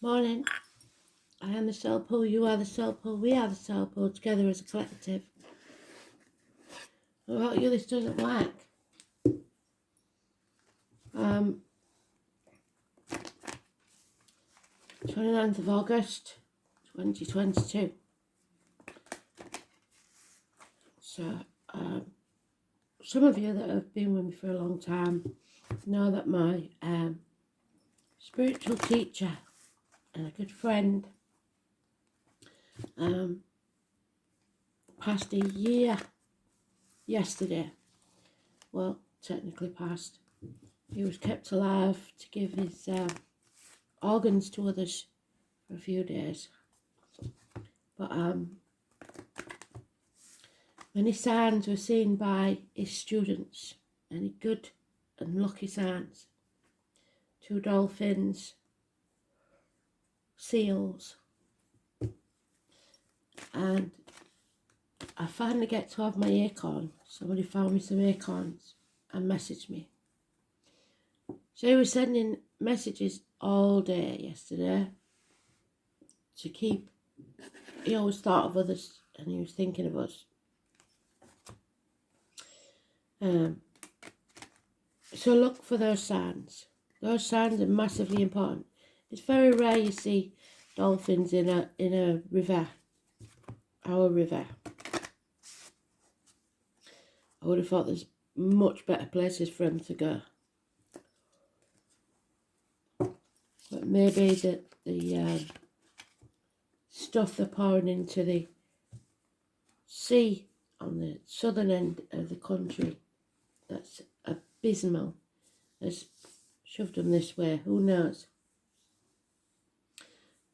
Morning. I am the Soul Pool, you are the Soul Pool, we are the Soul Pool, together as a collective. What about you? This doesn't work. 29th of August, 2022. So, some of you that have been with me for a long time know that my spiritual teacher and a good friend passed a year yesterday. Well, technically passed. He was kept alive to give his organs to others for a few days. But many signs were seen by his students, any good and lucky signs. 2 dolphins, seals, and I finally get to have my acorn. Somebody found me some acorns and messaged me. So he was sending messages all day yesterday to keep, he always thought of others and he was thinking of us. So look for those signs. Those signs are massively important. It's very rare you see dolphins in a river, our river. I would have thought there's much better places for them to go. But maybe the stuff they're pouring into the sea on the southern end of the country, that's abysmal, has shoved them this way. Who knows?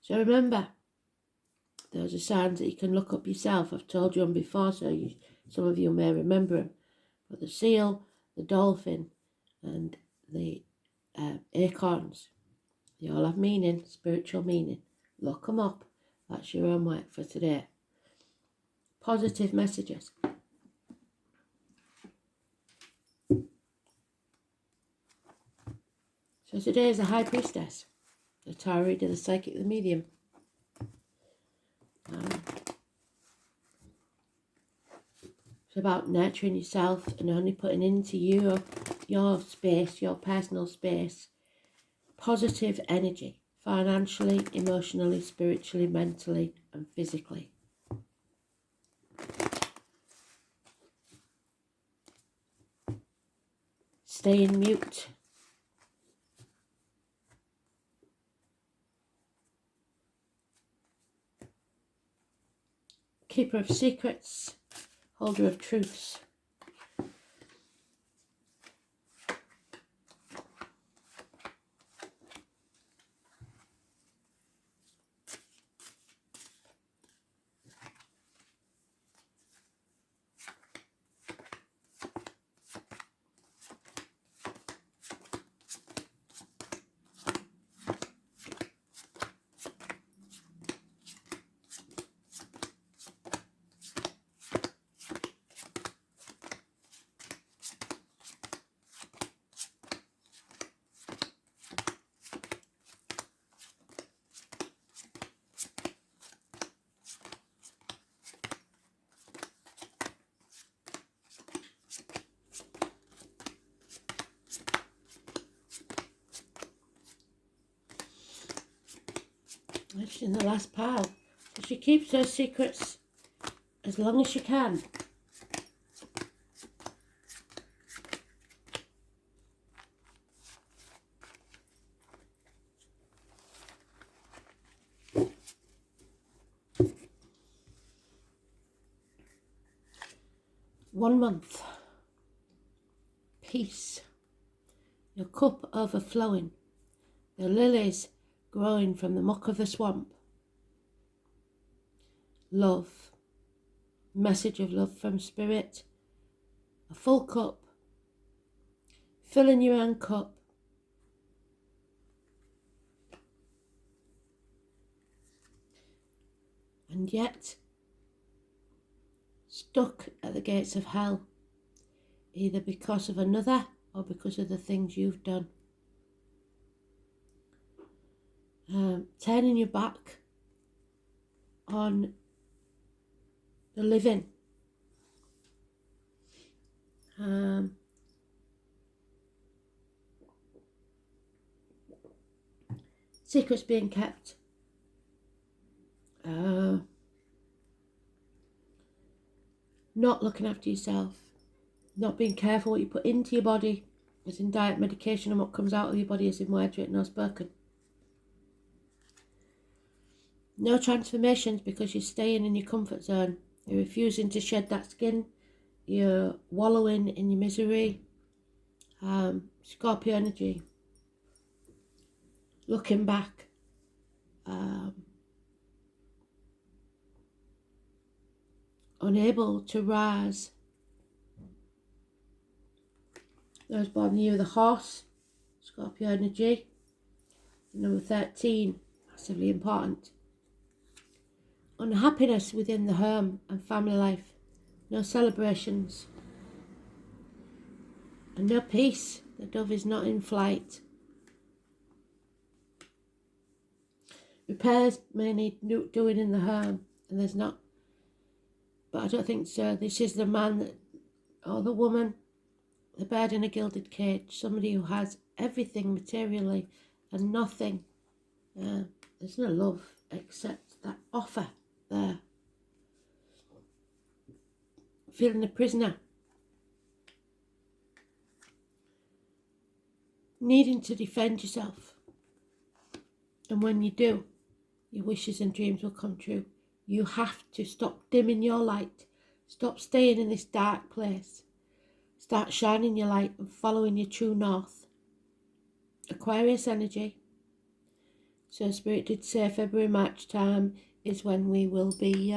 So remember, those are signs that you can look up yourself. I've told you on before, so some of you may remember them. But the seal, the dolphin, and the acorns, they all have meaning, spiritual meaning. Look them up. That's your homework for today. Positive messages. So today is the High Priestess, the Tarot Reader, the Psychic, the Medium. It's about nurturing yourself and only putting into your space, your personal space, positive energy, financially, emotionally, spiritually, mentally, and physically. Stay in mute. Keeper of secrets, holder of truths. She's in the last pile. So she keeps her secrets as long as she can. One month. Peace. Your cup overflowing. The lilies growing from the muck of the swamp. Love. Message of love from Spirit. A full cup. Filling your own cup. And yet, stuck at the gates of hell, either because of another or because of the things you've done. turning your back on the living. Secrets being kept. Not looking after yourself. Not being careful what you put into your body, as in diet, medication, and what comes out of your body, as in words written or spoken. No transformations because you're staying in your comfort zone. You're refusing to shed that skin. You're wallowing in your misery. Scorpio energy. Looking back. Unable to rise. Those born near the horse. Scorpio energy. Number 13. Massively important. Unhappiness within the home and family life. No celebrations. And no peace. The dove is not in flight. Repairs may need doing in the home, and there's not. But I don't think so. This is the man or the woman, the bird in a gilded cage. Somebody who has everything materially and nothing. There's no love except that offer there. Feeling a prisoner. Needing to defend yourself. And when you do, your wishes and dreams will come true. You have to stop dimming your light. Stop staying in this dark place. Start shining your light and following your true north. Aquarius energy. So Spirit did say February, March time is when we will be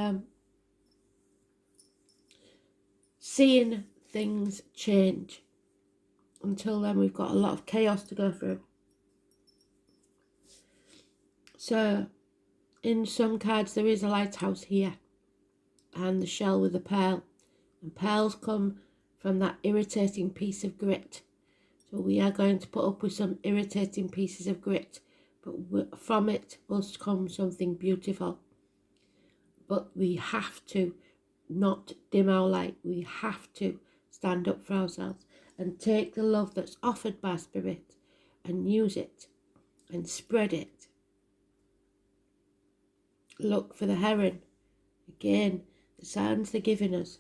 seeing things change. Until then, we've got a lot of chaos to go through. So, in some cards, there is a lighthouse here. And the shell with the pearl. And pearls come from that irritating piece of grit. So we are going to put up with some irritating pieces of grit. But from it will come something beautiful. But we have to not dim our light. We have to stand up for ourselves. And take the love that's offered by Spirit and use it and spread it. Look for the heron. Again, the sounds they're giving us.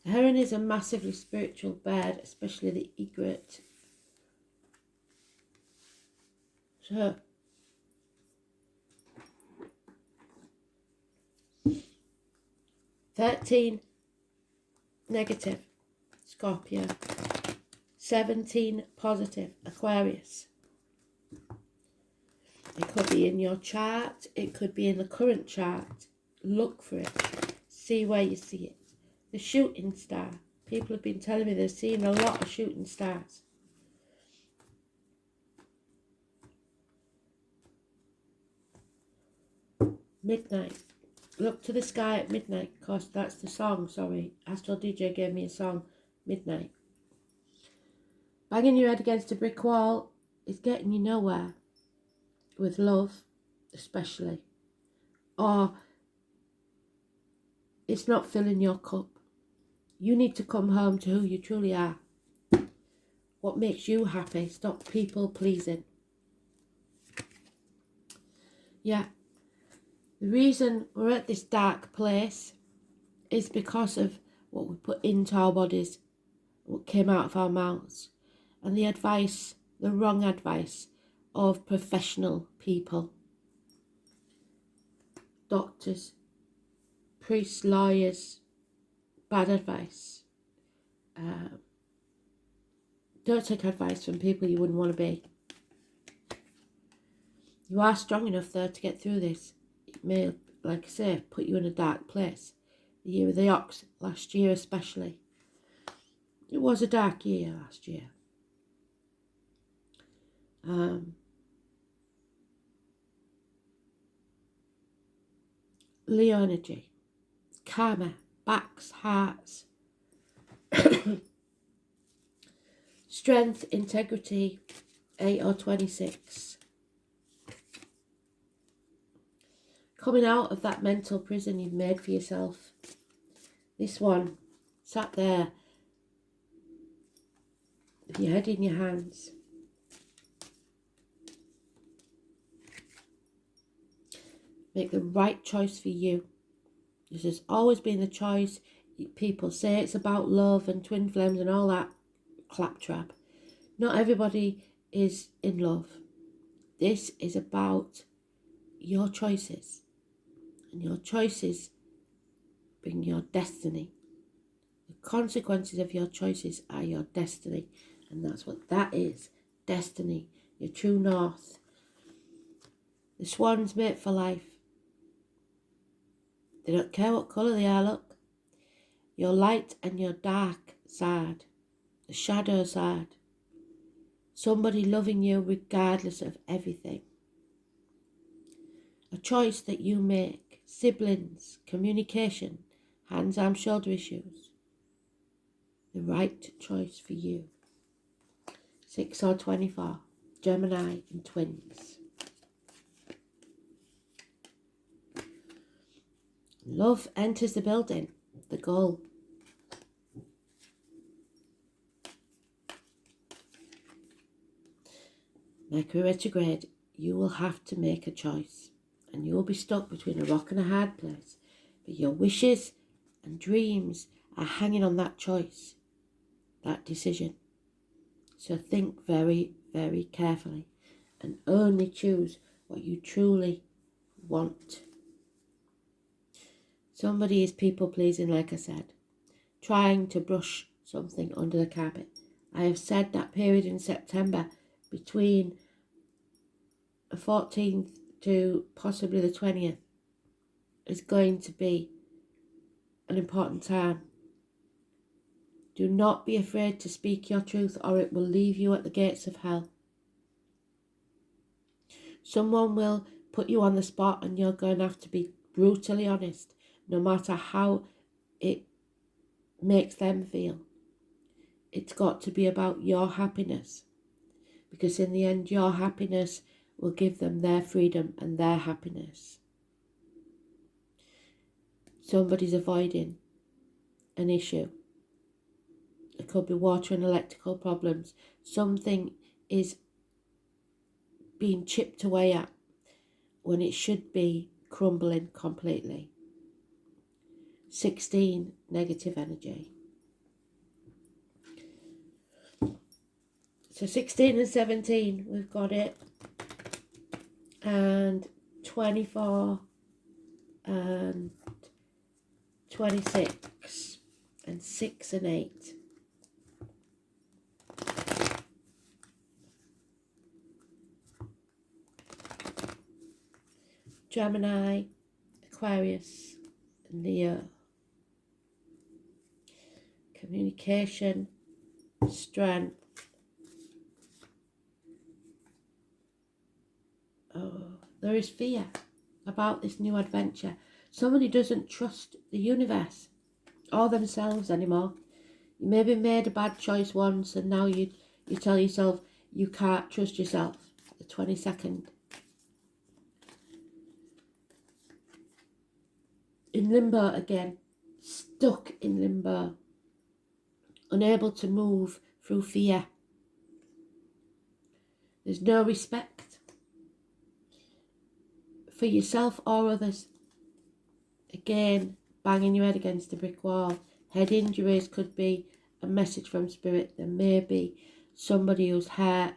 The heron is a massively spiritual bird, especially the egret. So, $13 negative. Scorpio. 17 positive. Aquarius. It could be in your chart. It could be in the current chart. Look for it. See where you see it. The shooting star. People have been telling me they're seeing a lot of shooting stars. Midnight. Look to the sky at midnight. Of course, that's the song. Sorry. Astral DJ gave me a song. Midnight. Banging your head against a brick wall is getting you nowhere. With love, especially. Or it's not filling your cup. You need to come home to who you truly are. What makes you happy. Stop people pleasing. Yeah. The reason we're at this dark place is because of what we put into our bodies. What came out of our mouths. And the advice, the wrong advice of professional people. Doctors, priests, lawyers, bad advice. Don't take advice from people you wouldn't want to be. You are strong enough though to get through this. It may, like I say, put you in a dark place. The year of the ox, last year especially. It was a dark year last year. Leo energy, karma, backs, hearts, strength, integrity, 8 or 26. coming out of that mental prison you've made for yourself. This one, sat there with your head in your hands. Make the right choice for you. This has always been the choice. People say it's about love and twin flames and all that claptrap. Not everybody is in love. This is about your choices. And your choices bring your destiny. The consequences of your choices are your destiny. And that's what that is. Destiny. Your true north. The swan's mate for life. They don't care what colour they are, look. Your light and your dark side. The shadow side. Somebody loving you regardless of everything. A choice that you make. Siblings, communication, hands, arm, shoulder issues. The right choice for you. 6 or 24. Gemini and twins. Love enters the building. The goal. Mercury retrograde. You will have to make a choice. And you will be stuck between a rock and a hard place. But your wishes and dreams are hanging on that choice. That decision. So think very, very carefully. And only choose what you truly want. Somebody is people pleasing, like I said. Trying to brush something under the carpet. I have said that period in September between the 14th to possibly the 20th is going to be an important time. Do not be afraid to speak your truth, or it will leave you at the gates of hell. Someone will put you on the spot and you're going to have to be brutally honest, no matter how it makes them feel. It's got to be about your happiness, because in the end your happiness will give them their freedom and their happiness. Somebody's avoiding an issue. It could be water and electrical problems. Something is being chipped away at when it should be crumbling completely. 16, negative energy. So 16 and 17, we've got it. And 24 and 26 and 6 and 8. Gemini, Aquarius, Leo. Communication, strength. Oh, there is fear about this new adventure. Somebody doesn't trust the universe or themselves anymore. You maybe made a bad choice once and now you tell yourself you can't trust yourself. The 22nd. In limbo again. Stuck in limbo. Unable to move through fear. There's no respect for yourself or others. Again, banging your head against a brick wall. Head injuries could be a message from spirit. There may be somebody who's hurt,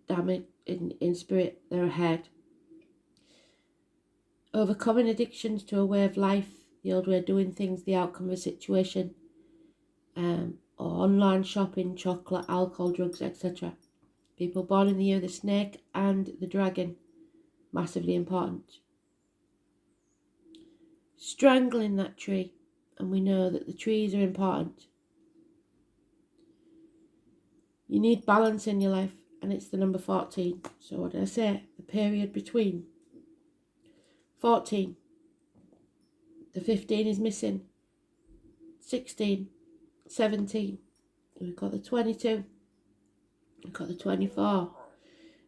damage in spirit, their head. Overcoming addictions to a way of life, the old way of doing things, the outcome of a situation, or online shopping, chocolate, alcohol, drugs, etc. People born in the year of the snake and the dragon, massively important. Strangling that tree, and we know that the trees are important. You need balance in your life, and it's the number 14. So what did I say? The period between 14. The 15 is missing. 16, 17. We've got the 22. We've got the 24.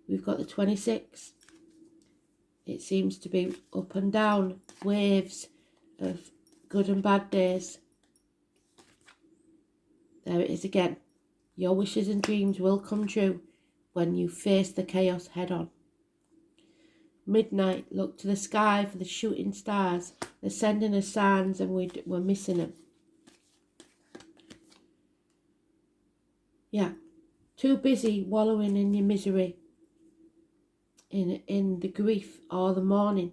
We've got the 26. It seems to be up and down, waves of good and bad days. There it is again. Your wishes and dreams will come true when you face the chaos head on. Midnight, look to the sky for the shooting stars. They're sending us signs and we're missing them. Yeah, too busy wallowing in your misery, in the grief or the mourning.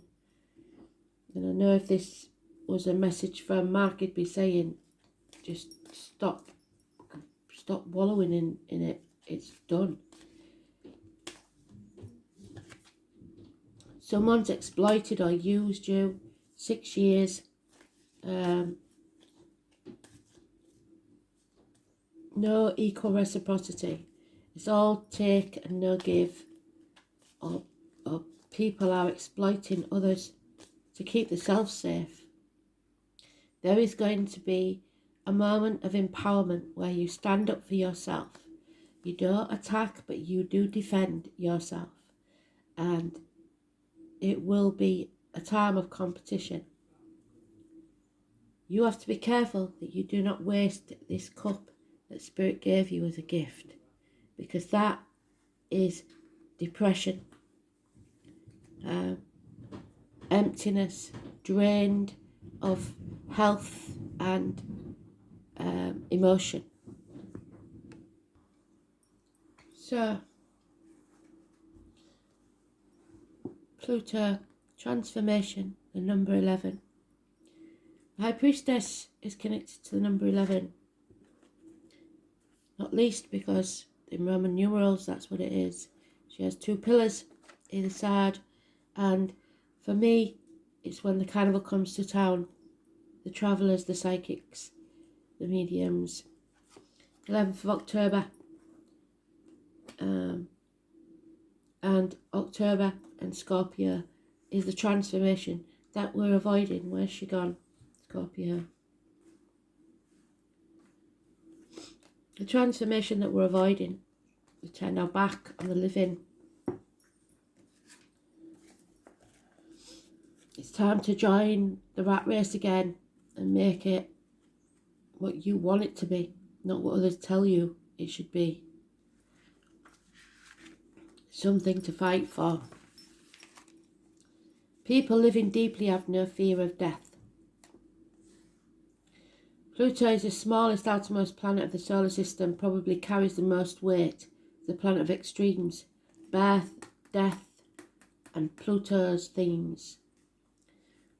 And I know if this was a message from Mark, he'd be saying, just stop wallowing in it. It's done. Someone's exploited or used you. 6 years. No equal reciprocity. It's all take and no give. Or people are exploiting others to keep themselves safe. There is going to be a moment of empowerment where you stand up for yourself. You don't attack, but you do defend yourself. And it will be a time of competition. You have to be careful that you do not waste this cup that Spirit gave you as a gift, because that is depression, emptiness, drained of health and emotion. So, Pluto, transformation, the number 11. The High Priestess is connected to the number 11, not least because in Roman numerals that's what it is. She has 2 pillars either side, and for me it's when the carnival comes to town, the travellers, the psychics, the mediums. 11th of October, and October and Scorpio is the transformation that we're avoiding. Where's she gone? Scorpio. The transformation that we're avoiding. We turn our back on the living. It's time to join the rat race again and make it what you want it to be, not what others tell you it should be. Something to fight for. People living deeply have no fear of death. Pluto is the smallest outermost planet of the solar system, probably carries the most weight. The planet of extremes, birth, death, and Pluto's themes.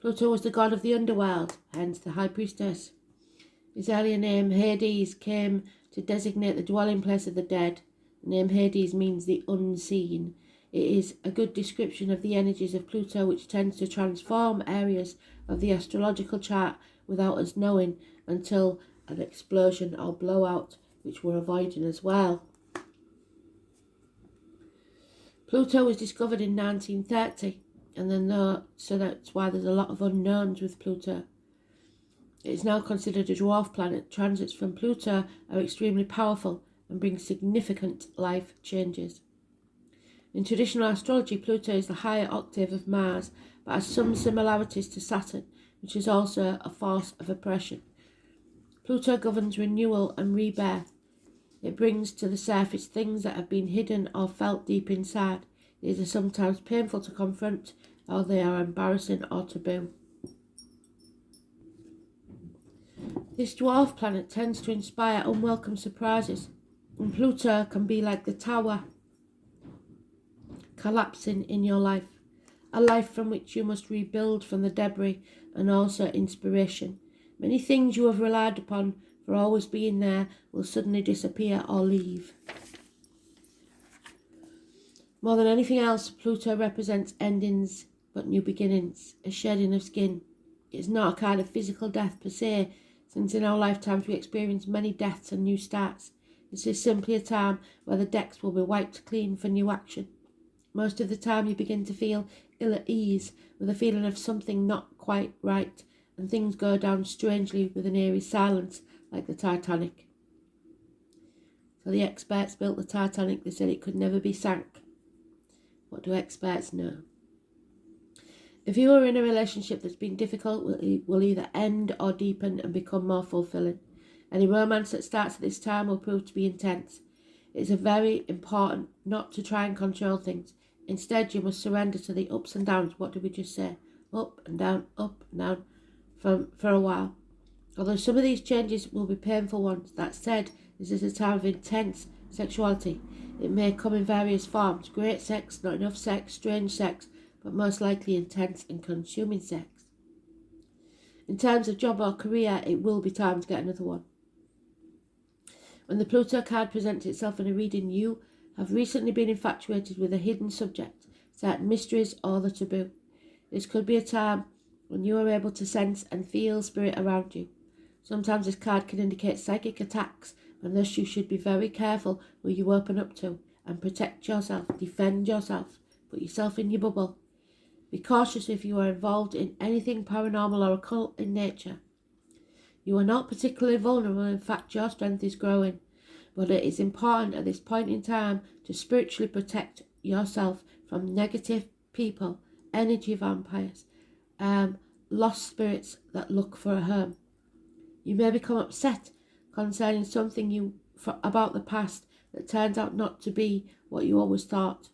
Pluto was the god of the underworld, hence the High Priestess. His earlier name, Hades, came to designate the dwelling place of the dead. The name Hades means the unseen. It is a good description of the energies of Pluto, which tends to transform areas of the astrological chart without us knowing, until an explosion or blowout, which we're avoiding as well. Pluto was discovered in 1930, and then so that's why there's a lot of unknowns with Pluto. It is now considered a dwarf planet. Transits from Pluto are extremely powerful and bring significant life changes. In traditional astrology, Pluto is the higher octave of Mars, but has some similarities to Saturn, which is also a force of oppression. Pluto governs renewal and rebirth. It brings to the surface things that have been hidden or felt deep inside. These are sometimes painful to confront, or they are embarrassing or taboo. This dwarf planet tends to inspire unwelcome surprises, and Pluto can be like the tower collapsing in your life, a life from which you must rebuild from the debris, and also inspiration. Many things you have relied upon for always being there will suddenly disappear or leave. More than anything else, Pluto represents endings but new beginnings, a shedding of skin. It is not a kind of physical death per se, since in our lifetimes we experience many deaths and new starts. This is simply a time where the decks will be wiped clean for new action. Most of the time you begin to feel ill at ease, with a feeling of something not quite right, and things go down strangely with an eerie silence, like the Titanic. So the experts built the Titanic. They said it could never be sank. What do experts know? If you are in a relationship that's been difficult, will either end or deepen and become more fulfilling. Any romance that starts at this time will prove to be intense. It's very important not to try and control things. Instead, you must surrender to the ups and downs. What did we just say? Up and down for a while. Although some of these changes will be painful ones, that said, this is a time of intense sexuality. It may come in various forms: great sex, not enough sex, strange sex, but most likely intense and consuming sex. In terms of job or career, it will be time to get another one. When the Pluto card presents itself in a reading, you have recently been infatuated with a hidden subject, certain mysteries or the taboo. This could be a time when you are able to sense and feel spirit around you. Sometimes this card can indicate psychic attacks, and thus you should be very careful who you open up to and protect yourself, defend yourself, put yourself in your bubble. Be cautious if you are involved in anything paranormal or occult in nature. You are not particularly vulnerable, in fact your strength is growing, but it is important at this point in time to spiritually protect yourself from negative people, energy vampires, lost spirits that look for a home. You may become upset concerning something about the past that turns out not to be what you always thought.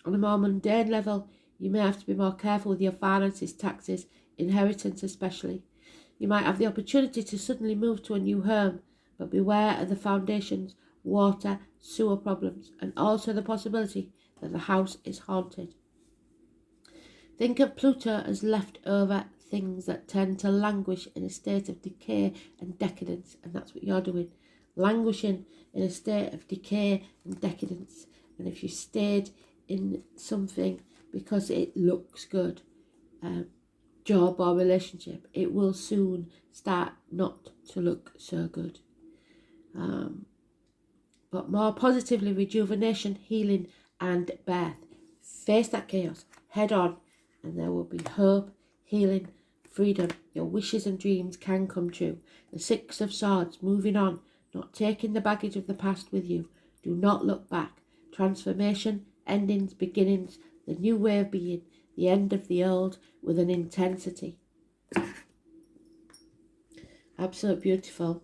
On a more mundane level, you may have to be more careful with your finances, taxes, inheritance especially. You might have the opportunity to suddenly move to a new home, but beware of the foundations, water, sewer problems, and also the possibility that the house is haunted. Think of Pluto as leftover things that tend to languish in a state of decay and decadence, and that's what you're doing, languishing in a state of decay and decadence. And if you stayed in something because it looks good, job or relationship, it will soon start not to look so good. But more positively, rejuvenation, healing and birth. Face that chaos head on, and there will be hope, healing, freedom. Your wishes and dreams can come true. The Six of Swords, moving on, not taking the baggage of the past with you. Do not look back. Transformation, endings, beginnings, the new way of being, the end of the old with an intensity. Absolute beautiful.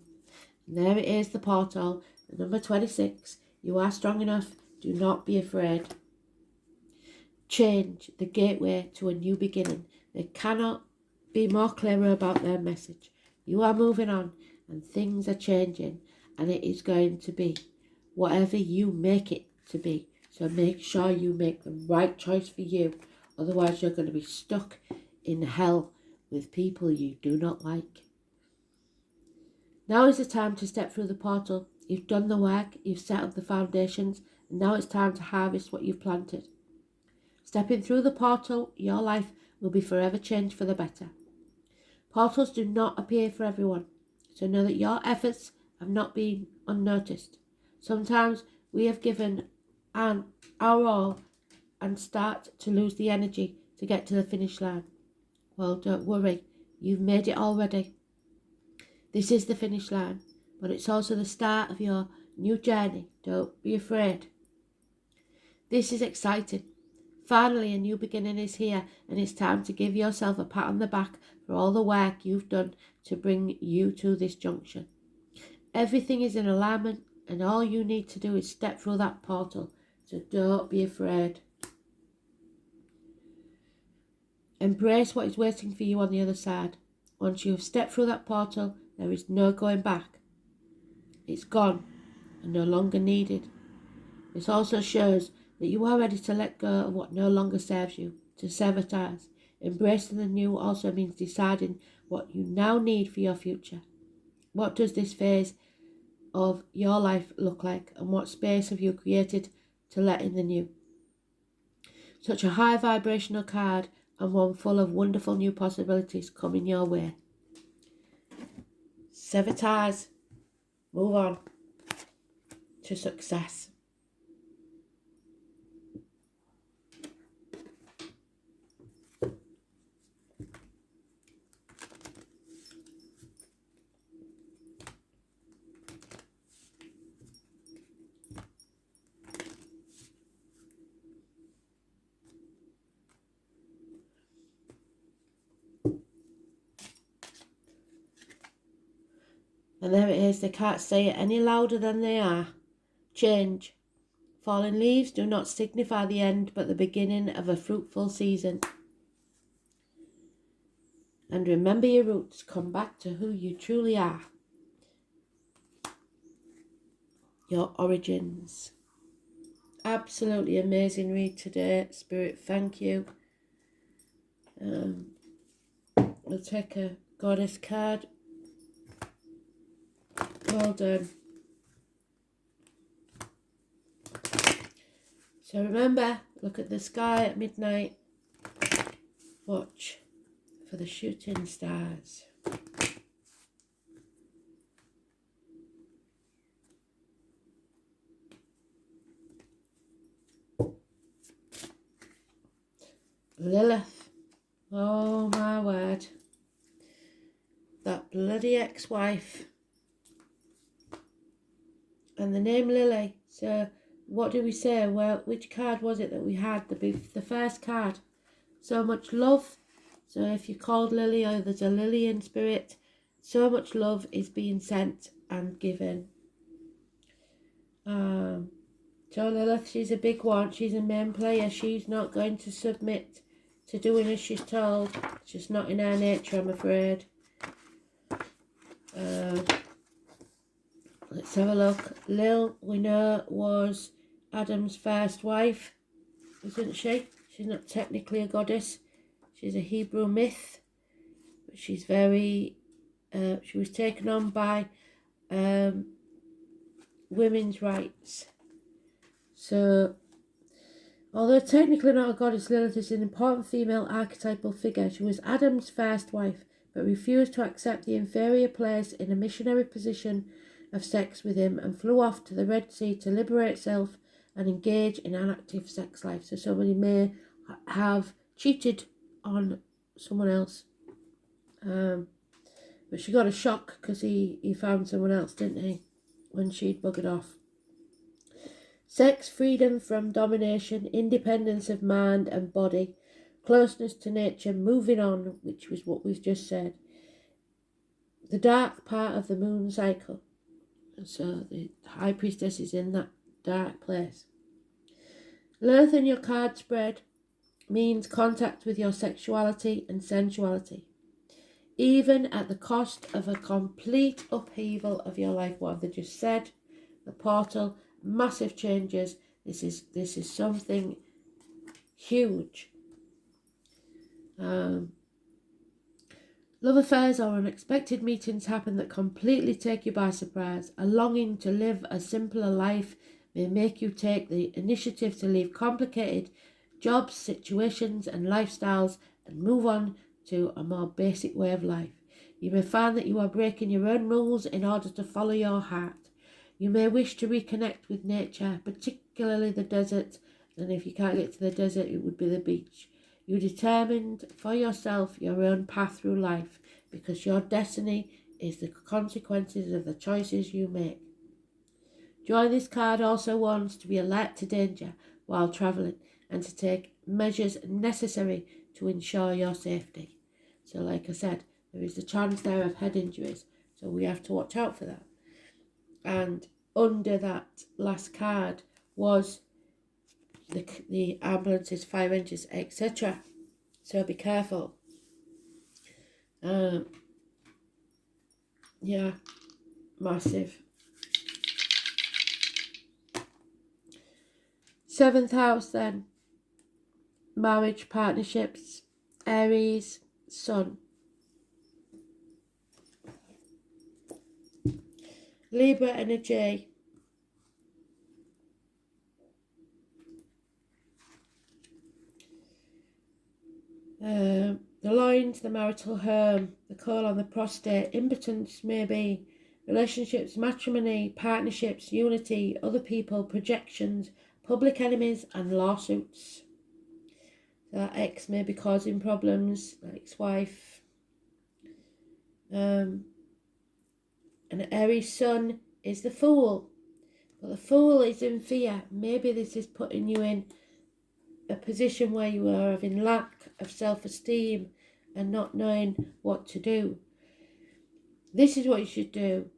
And there it is, the portal, the number 26. You are strong enough. Do not be afraid. Change, the gateway to a new beginning. They cannot be more clearer about their message. You are moving on and things are changing, and it is going to be whatever you make it to be. So make sure you make the right choice for you. Otherwise you're going to be stuck in hell with people you do not like. Now is the time to step through the portal. You've done the work, you've set up the foundations, and now it's time to harvest what you've planted. Stepping through the portal, your life will be forever changed for the better. Portals do not appear for everyone, so know that your efforts have not been unnoticed. Sometimes we have given our all and start to lose the energy to get to the finish line. Well, don't worry, you've made it already. This is the finish line, but it's also the start of your new journey. Don't be afraid. This is exciting. Finally, a new beginning is here, and it's time to give yourself a pat on the back for all the work you've done to bring you to this junction. Everything is in alignment, and all you need to do is step through that portal, so don't be afraid. Embrace what is waiting for you on the other side. Once you have stepped through that portal, there is no going back. It's gone and no longer needed. This also shows that you are ready to let go of what no longer serves you, to sever ties. Embracing the new also means deciding what you now need for your future. What does this phase of your life look like, and what space have you created to let in the new? Such a high vibrational card, and one full of wonderful new possibilities coming your way. Sever ties. Move on to success. And there it is. They can't say it any louder than they are. Change. Fallen leaves do not signify the end, but the beginning of a fruitful season. And remember your roots. Come back to who you truly are. Your origins. Absolutely amazing read today. Spirit, thank you. We'll take a goddess card. Well done. So remember, look at the sky at midnight. Watch for the shooting stars. Lilith. Oh my word. That bloody ex-wife. And the name Lily. So what do we say? Well, which card was it that we had? The first card. So much love. So if you're called Lily or there's a Lily in spirit, so much love is being sent and given. So Lilith, she's a big one. She's a main player. She's not going to submit to doing as she's told. It's just not in her nature, I'm afraid. Let's have a look. Lil, we know, was Adam's first wife, isn't she? She's not technically a goddess. She's a Hebrew myth. But she's very... she was taken on by women's rights. So, although technically not a goddess, Lilith is an important female archetypal figure. She was Adam's first wife, but refused to accept the inferior place in a missionary position of sex with him and flew off to the Red Sea to liberate herself and engage in an active sex life. So somebody may have cheated on someone else. But she got a shock because he found someone else, didn't he, when she'd buggered off. Sex, freedom from domination, independence of mind and body, closeness to nature, moving on, which was what we've just said. The dark part of the moon cycle. So the High Priestess is in that dark place. Lilith in your card spread means contact with your sexuality and sensuality, even at the cost of a complete upheaval of your life. What have they just said? The portal, massive changes. This is something huge. Love affairs or unexpected meetings happen that completely take you by surprise. A longing to live a simpler life may make you take the initiative to leave complicated jobs, situations and lifestyles and move on to a more basic way of life. You may find that you are breaking your own rules in order to follow your heart. You may wish to reconnect with nature, particularly the desert, and if you can't get to the desert, it would be the beach. You determined for yourself your own path through life because your destiny is the consequences of the choices you make. Joy, this card also warns to be alert to danger while travelling and to take measures necessary to ensure your safety. So like I said, there is a chance there of head injuries, so we have to watch out for that. And under that last card was the ambulances, fire engines, etc. So be careful. Yeah, massive. 7th house then. Marriage, partnerships, Aries, Sun. Libra energy. The loins, the marital home, the colon, the prostate, impotence maybe, relationships, matrimony, partnerships, unity, other people, projections, public enemies and lawsuits. So that ex may be causing problems, ex-wife. And Aries sun is the Fool. But the Fool is in fear. Maybe this is putting you in a position where you are having lack of self-esteem and not knowing what to do. This is what you should do.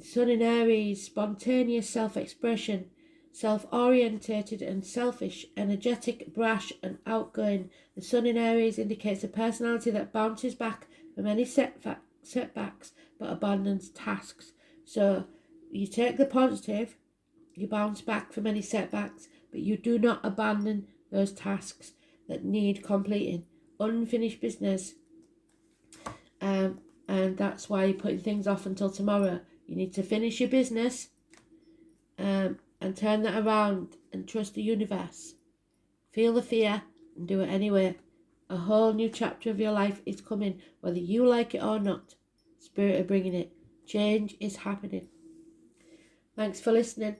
Sun in Aries, spontaneous self-expression, self-orientated and selfish, energetic, brash and outgoing. The Sun in Aries indicates a personality that bounces back from any setbacks but abandons tasks. So you take the positive, you bounce back from any setbacks, but you do not abandon those tasks that need completing. Unfinished business. And that's why you're putting things off until tomorrow. You need to finish your business and turn that around and trust the universe. Feel the fear and do it anyway. A whole new chapter of your life is coming, whether you like it or not. Spirit are bringing it. Change is happening. Thanks for listening.